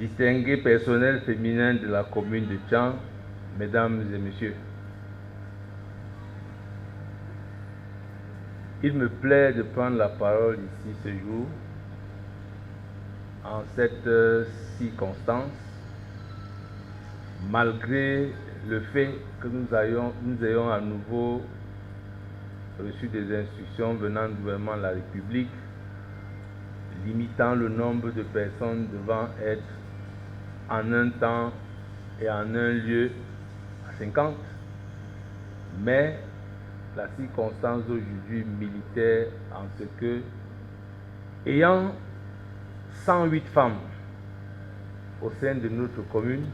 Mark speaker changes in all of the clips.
Speaker 1: distingué personnel féminin de la commune de Tchang, mesdames et messieurs, il me plaît de prendre la parole ici ce jour, en cette circonstance, malgré le fait que nous ayons à nouveau reçu des instructions venant du gouvernement de la République, limitant le nombre de personnes devant être en un temps et en un lieu à 50. Mais la circonstance d'aujourd'hui militaire en ce que, ayant 108 femmes au sein de notre commune,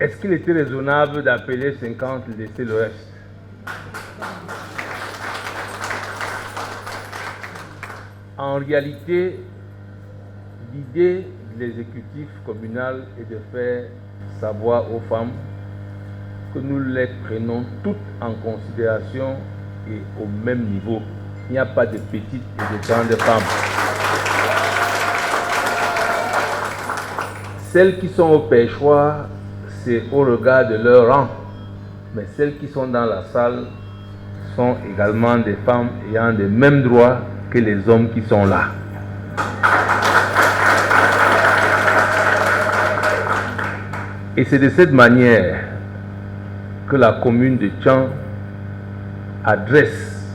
Speaker 1: est-ce qu'il était raisonnable d'appeler 50 et laisser le reste? En réalité, l'idée de l'exécutif communal est de faire savoir aux femmes que nous les prenons toutes en considération et au même niveau. Il n'y a pas de petites et de grandes femmes. Celles qui sont au perchoir, c'est au regard de leur rang. Mais celles qui sont dans la salle sont également des femmes ayant les mêmes droits que les hommes qui sont là. Et c'est de cette manière que la commune de Tchang adresse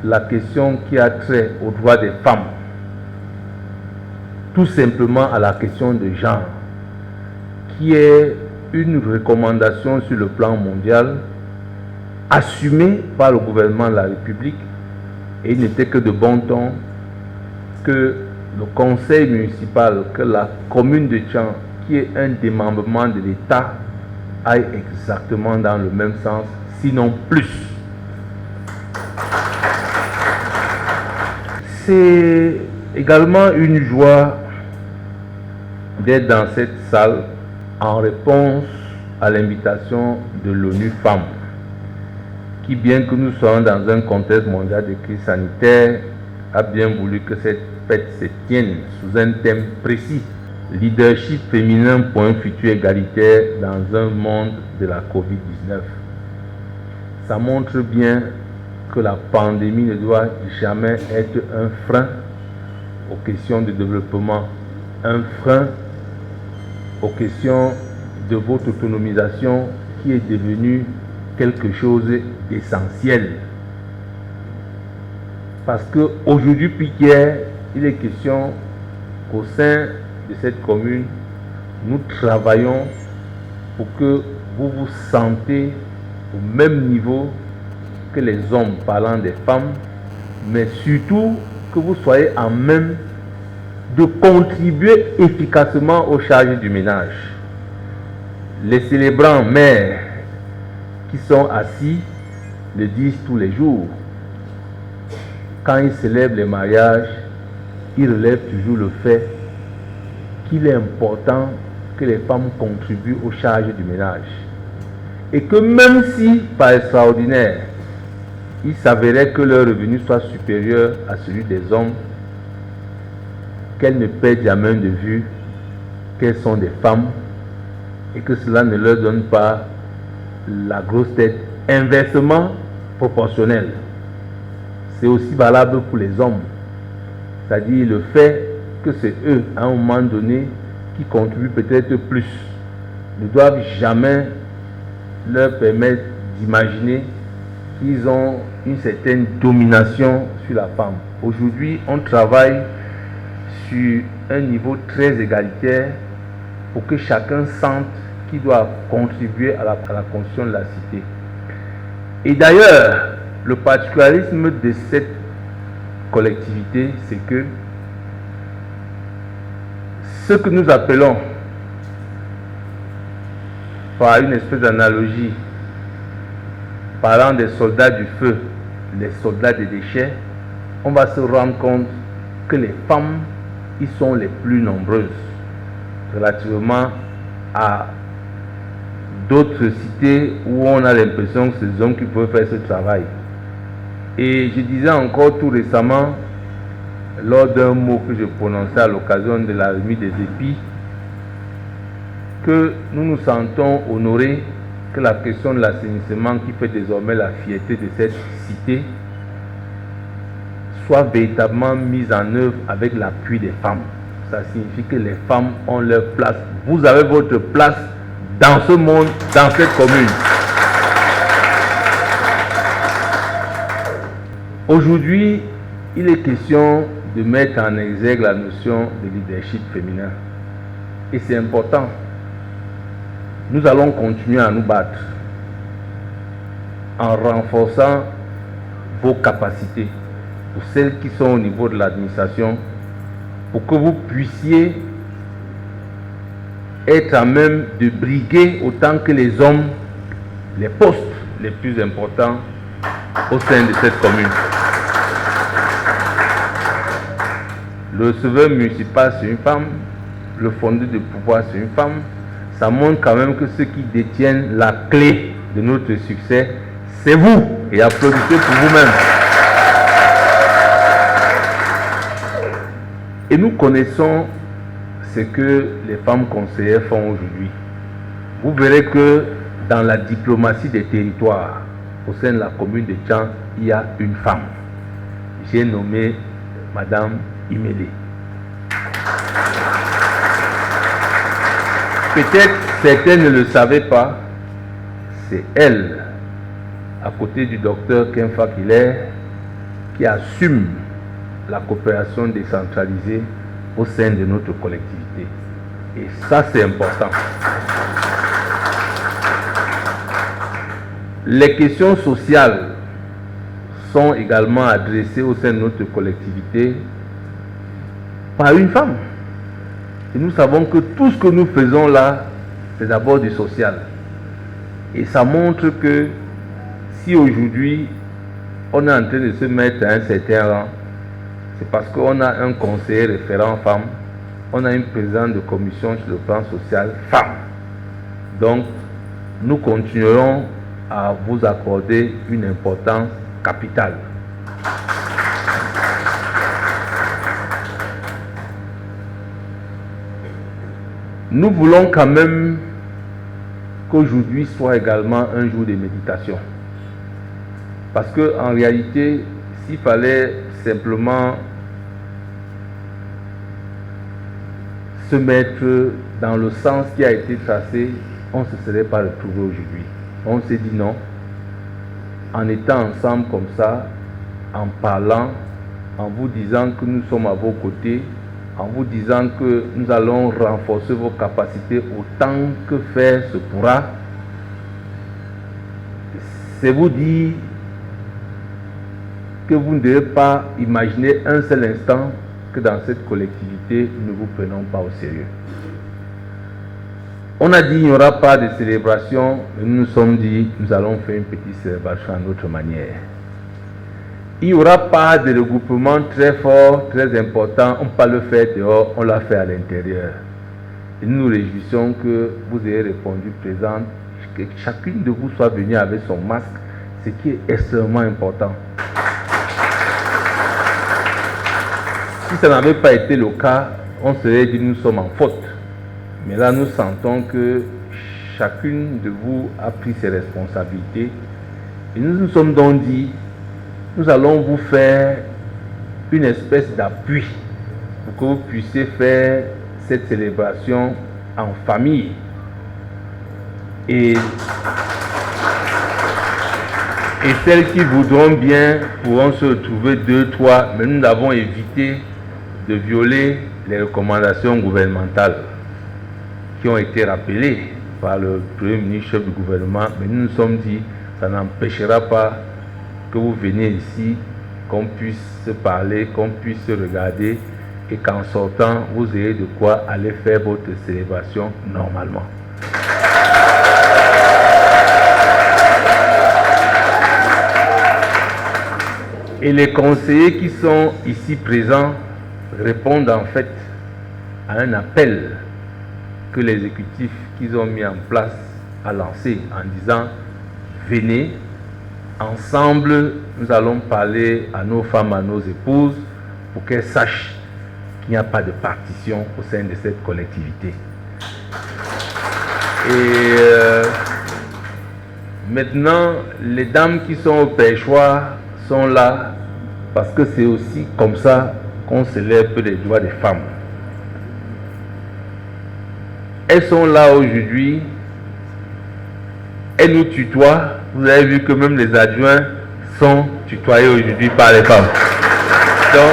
Speaker 1: la question qui a trait aux droits des femmes, tout simplement à la question de genre, qui est une recommandation sur le plan mondial, assumée par le gouvernement de la République, et il n'était que de bon ton que le conseil municipal, que la commune de Tchang, qui est un démembrement de l'État, aille exactement dans le même sens, sinon plus. C'est également une joie d'être dans cette salle en réponse à l'invitation de l'ONU Femmes, qui, bien que nous soyons dans un contexte mondial de crise sanitaire, a bien voulu que cette fête se tienne sous un thème précis: leadership féminin pour un futur égalitaire dans un monde de la Covid-19. Ça montre bien que la pandémie ne doit jamais être un frein aux questions de développement, un frein aux questions de votre autonomisation qui est devenue quelque chose d'essentiel. Parce qu'aujourd'hui, puis hier, il est question qu'au sein de cette commune, nous travaillons pour que vous vous sentez au même niveau que les hommes parlant des femmes, mais surtout que vous soyez en même de contribuer efficacement aux charges du ménage. Les célébrants mères qui sont assis le disent tous les jours. Quand ils célèbrent les mariages, ils relèvent toujours le fait qu'il est important que les femmes contribuent aux charges du ménage. Et que même si, par extraordinaire, il s'avérait que leur revenu soit supérieur à celui des hommes, qu'elles ne perdent jamais de vue qu'elles sont des femmes et que cela ne leur donne pas la grosse tête inversement proportionnelle. C'est aussi valable pour les hommes. C'est-à-dire le fait que c'est eux, à un moment donné, qui contribuent peut-être plus, ne doivent jamais leur permettre d'imaginer qu'ils ont une certaine domination sur la femme. Aujourd'hui, on travaille sur un niveau très égalitaire pour que chacun sente qu'il doit contribuer à la construction de la cité. Et d'ailleurs, le particularisme de cette collectivité, c'est que ce que nous appelons, par une espèce d'analogie, parlant des soldats du feu, les soldats des déchets, on va se rendre compte que les femmes y sont les plus nombreuses relativement à d'autres cités où on a l'impression que c'est les hommes qui peuvent faire ce travail. Et je disais encore tout récemment lors d'un mot que je prononçais à l'occasion de la remise des épis, que nous nous sentons honorés que la question de l'assainissement, qui fait désormais la fierté de cette cité, soit véritablement mise en œuvre avec l'appui des femmes. Ça signifie que les femmes ont leur place. Vous avez votre place dans ce monde, dans cette commune. Aujourd'hui, il est question de mettre en exergue la notion de leadership féminin. Et c'est important. Nous allons continuer à nous battre en renforçant vos capacités, pour celles qui sont au niveau de l'administration, pour que vous puissiez être à même de briguer autant que les hommes les postes les plus importants au sein de cette commune. Le receveur municipal, c'est une femme. Le fondeur de pouvoir, c'est une femme. Ça montre quand même que ceux qui détiennent la clé de notre succès, c'est vous. Et applaudissez pour vous-même. Et nous connaissons ce que les femmes conseillères font aujourd'hui. Vous verrez que dans la diplomatie des territoires, au sein de la commune de Tchan, il y a une femme. J'ai nommé Madame Imélé. Peut-être certains ne le savaient pas, c'est elle, à côté du docteur Kenfa Kiler, qui assume la coopération décentralisée au sein de notre collectivité. Et ça, c'est important. Les questions sociales sont également adressées au sein de notre collectivité par une femme. Et nous savons que tout ce que nous faisons là, c'est d'abord du social. Et ça montre que si aujourd'hui, on est en train de se mettre à un certain rang, c'est parce qu'on a un conseiller référent femme, on a une présidente de commission sur le plan social femme. Donc, nous continuerons à vous accorder une importance capitale. Nous voulons quand même qu'aujourd'hui soit également un jour de méditation. Parce qu'en réalité, s'il fallait simplement se mettre dans le sens qui a été tracé, on ne se serait pas retrouvé aujourd'hui. On s'est dit non, en étant ensemble comme ça, en parlant, en vous disant que nous sommes à vos côtés, en vous disant que nous allons renforcer vos capacités autant que faire se pourra, c'est vous dire que vous ne devez pas imaginer un seul instant que dans cette collectivité, nous ne vous prenons pas au sérieux. On a dit qu'il n'y aura pas de célébration, mais nous nous sommes dit que nous allons faire une petite célébration à notre manière. Il n'y aura pas de regroupement très fort, très important, on ne peut pas le faire dehors, on l'a fait à l'intérieur. Et nous nous réjouissons que vous ayez répondu présente, que chacune de vous soit venue avec son masque, ce qui est extrêmement important. Si ça n'avait pas été le cas, on serait dit nous sommes en faute. Mais là, nous sentons que chacune de vous a pris ses responsabilités. Et nous nous sommes donc dit, nous allons vous faire une espèce d'appui pour que vous puissiez faire cette célébration en famille. Et celles qui voudront bien pourront se retrouver 2, 3, mais nous avons évité de violer les recommandations gouvernementales qui ont été rappelées par le Premier ministre, chef du gouvernement, mais nous nous sommes dit, ça n'empêchera pas que vous veniez ici, qu'on puisse se parler, qu'on puisse se regarder et qu'en sortant, vous ayez de quoi aller faire votre célébration normalement. Et les conseillers qui sont ici présents répondent en fait à un appel que l'exécutif qu'ils ont mis en place a lancé en disant « Venez, ensemble, nous allons parler à nos femmes, à nos épouses pour qu'elles sachent qu'il n'y a pas de partition au sein de cette collectivité. Et maintenant, les dames qui sont au perchoir sont là parce que c'est aussi comme ça qu'on célèbre les droits des femmes. Elles sont là aujourd'hui, elles nous tutoient. Vous avez vu que même les adjoints sont tutoyés aujourd'hui par les femmes. Donc,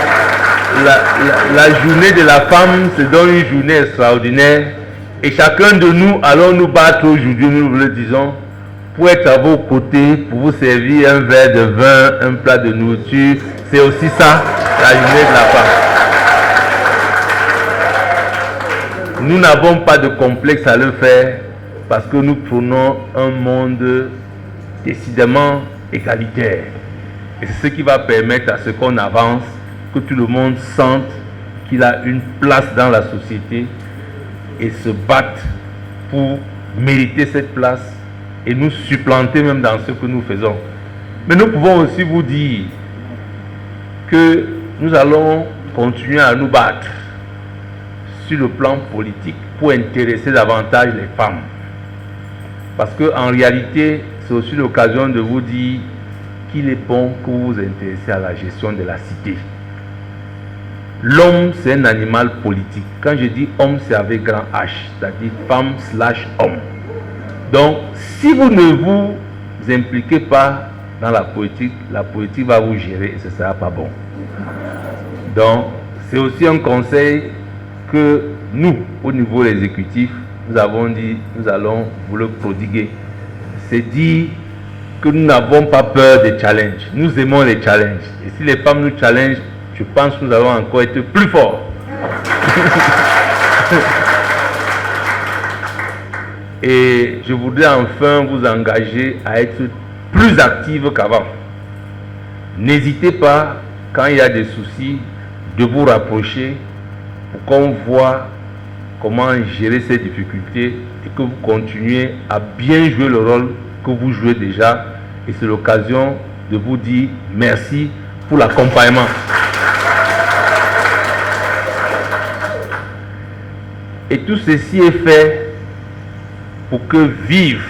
Speaker 1: la journée de la femme, c'est donc une journée extraordinaire. Et chacun de nous allons nous battre aujourd'hui, nous le disons, pour être à vos côtés, pour vous servir un verre de vin, un plat de nourriture. C'est aussi ça, la journée de la femme. Nous n'avons pas de complexe à le faire parce que nous prenons un monde décidément égalitaire. Et c'est ce qui va permettre à ce qu'on avance, que tout le monde sente qu'il a une place dans la société et se batte pour mériter cette place et nous supplanter même dans ce que nous faisons. Mais nous pouvons aussi vous dire que nous allons continuer à nous battre sur le plan politique pour intéresser davantage les femmes. Parce qu'en réalité, c'est aussi l'occasion de vous dire qu'il est bon que vous vous intéressez à la gestion de la cité. L'homme, c'est un animal politique. Quand je dis homme, c'est avec grand H, c'est-à-dire femme/homme. Donc, si vous ne vous impliquez pas dans la politique va vous gérer et ce ne sera pas bon. Donc, c'est aussi un conseil que nous, au niveau exécutif, nous avons dit, nous allons vous le prodiguer. C'est dire que nous n'avons pas peur des challenges. Nous aimons les challenges. Et si les femmes nous challengent, je pense que nous allons encore être plus forts. Et je voudrais enfin vous engager à être plus actifs qu'avant. N'hésitez pas, quand il y a des soucis, de vous rapprocher pour qu'on voit comment gérer ces difficultés et que vous continuez à bien jouer le rôle que vous jouez déjà. Et c'est l'occasion de vous dire merci pour l'accompagnement. Et tout ceci est fait pour que vive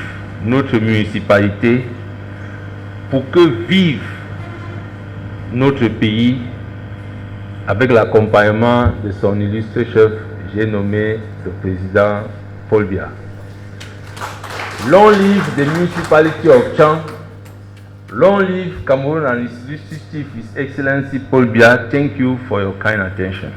Speaker 1: notre municipalité, pour que vive notre pays avec l'accompagnement de son illustre chef, j'ai nommé le président Paul Biya. Long live the municipality of Tchang. Long live Cameroon and its illustrious Chief, His Excellency Paul Biya. Thank you for your kind attention.